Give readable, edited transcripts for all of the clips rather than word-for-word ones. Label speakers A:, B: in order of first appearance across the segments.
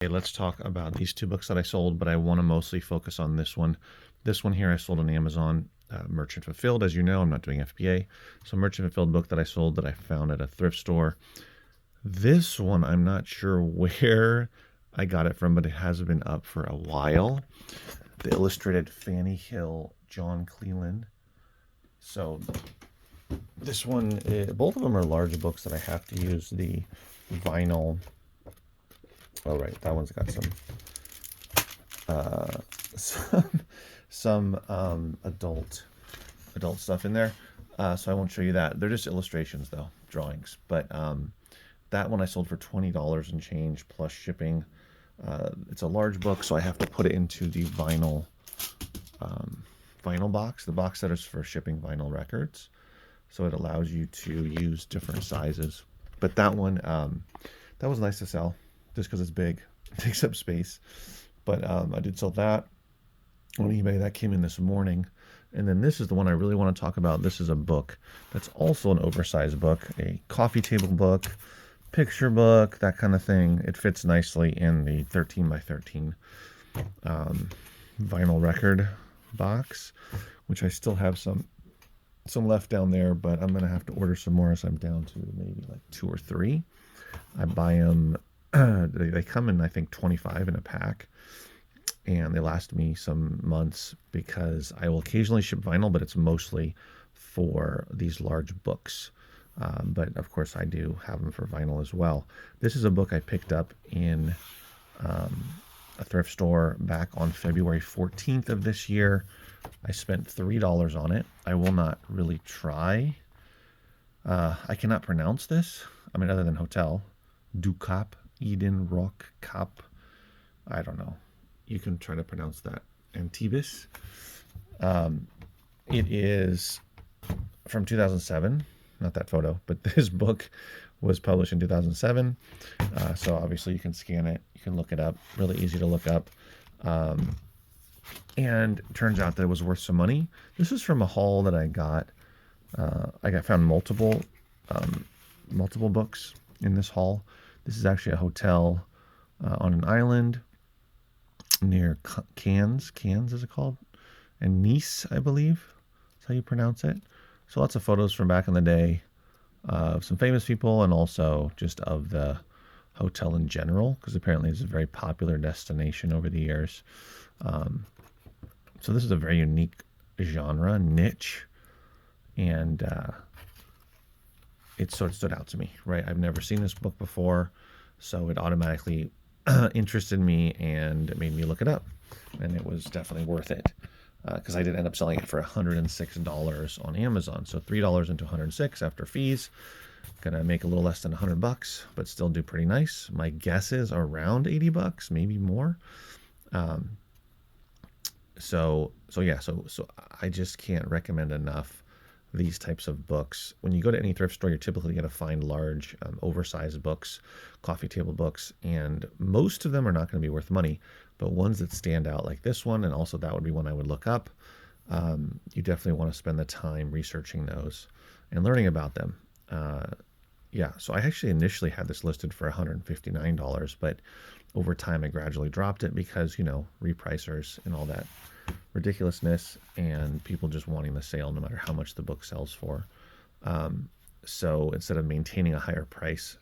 A: Okay, let's talk about these two books that I sold, but I want to mostly focus on this one. This one here I sold on Amazon, Merchant Fulfilled. As you know, I'm not doing FBA. So Merchant Fulfilled book that I sold that I found at a thrift store. This one, I'm not sure where I got it from, but it has been up for a while. The illustrated Fanny Hill, John Cleland. So this one, both of them are large books that I have to use the vinyl. Oh, right, that one's got uh, some adult stuff in there. So I won't show you that. They're just illustrations though, drawings. But that one I sold for $20 and change plus shipping. It's a large book, so I have to put it into the vinyl box, the box that is for shipping vinyl records. So it allows you to use different sizes. But that one, that was nice to sell just because it's big. It takes up space. But I did sell that on eBay. That came in this morning. And then this is the one I really want to talk about. This is a book that's also an oversized book, a coffee table book, picture book, that kind of thing. It fits nicely in the 13 by 13 vinyl record box, which I still have some left down there, but I'm going to have to order some more, so I'm down to maybe like 2 or 3. I buy them, they come in, I think, 25 in a pack, and they last me some months because I will occasionally ship vinyl, but it's mostly for these large books. But of course, I do have them for vinyl as well. This is a book I picked up in a thrift store back on February 14th of this year. I spent $3 on it. I will not really try. I cannot pronounce this. I mean, other than hotel. Dukap, Eden, Rock, Kap. I don't know. You can try to pronounce that. Antibes. It is from 2007. Not that photo, but this book was published in 2007. So obviously you can scan it. You can look it up. Really easy to look up. And it turns out that it was worth some money. This is from a haul that I got. Found multiple books in this haul. This is actually a hotel on an island near Cannes. Cannes is it called? And Nice, I believe. That's how you pronounce it. So lots of photos from back in the day of some famous people and also just of the hotel in general, because apparently it's a very popular destination over the years. So this is a very unique genre, niche, and it sort of stood out to me, right? I've never seen this book before, so it automatically interested me and it made me look it up, and it was definitely worth it because I did end up selling it for $106 on Amazon. So $3 into $106 after fees, gonna make a little less than $100, but still do pretty nice. My guess is around $80, maybe more. So I just can't recommend enough these types of books. When you go to any thrift store, you're typically going to find large, oversized books, coffee table books, and most of them are not going to be worth money, but ones that stand out like this one, and also that would be one I would look up. You definitely want to spend the time researching those and learning about them. So I actually initially had this listed for $159, but over time I gradually dropped it because, repricers and all that ridiculousness and people just wanting the sale no matter how much the book sells for. So instead of maintaining a higher price,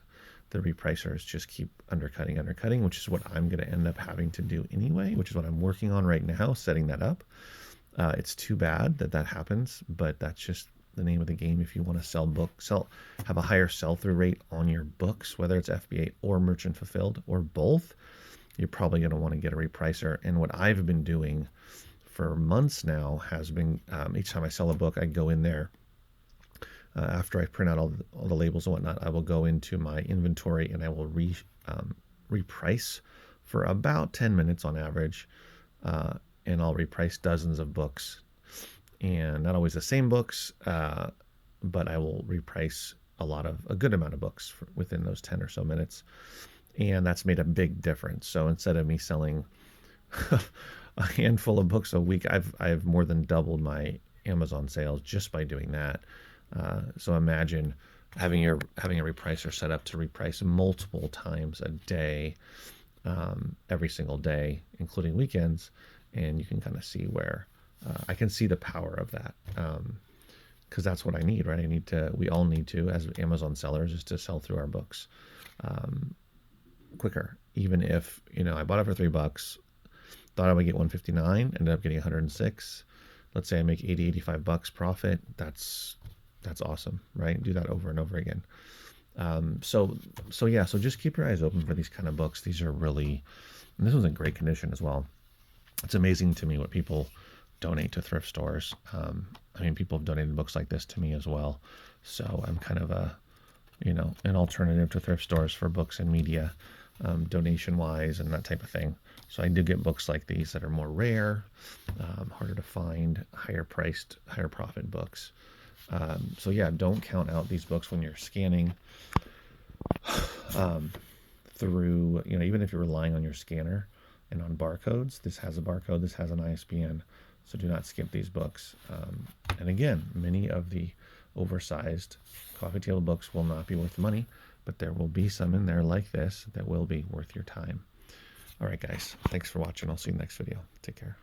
A: the repricers just keep undercutting, which is what I'm going to end up having to do anyway, which is what I'm working on right now, setting that up. It's too bad that happens, but that's just the name of the game. If you want to have a higher sell-through rate on your books, whether it's FBA or Merchant Fulfilled or both, you're probably going to want to get a repricer. And what I've been doing for months now has been each time I sell a book, I go in there after I print out all the labels and whatnot. I will go into my inventory and I will reprice for about 10 minutes on average, and I'll reprice dozens of books, and not always the same books, but I will reprice a good amount of books within those 10 or so minutes, and that's made a big difference. So instead of me selling a handful of books a week, I've more than doubled my Amazon sales just by doing that. So imagine having a repricer set up to reprice multiple times a day. every single day, including weekends, and you can kind of see where I can see the power of that. Because that's what I need, right? We all need to, as Amazon sellers, is to sell through our books quicker. Even if, I bought it for $3, thought I would get 159, ended up getting 106. Let's say I make 80, 85 bucks profit. That's awesome, right? Do that over and over again. So just keep your eyes open for these kind of books. These are really, and this one's in great condition as well. It's amazing to me what people donate to thrift stores. People have donated books like this to me as well. So I'm kind of an alternative to thrift stores for books and media, donation wise and that type of thing. So I do get books like these that are more rare, harder to find, higher priced, higher profit books. Don't count out these books when you're scanning through, even if you're relying on your scanner and on barcodes. This has a barcode, this has an ISBN, so do not skip these books. And again, many of the oversized coffee table books will not be worth the money, but there will be some in there like this that will be worth your time. All right, guys, thanks for watching. I'll see you next video. Take care.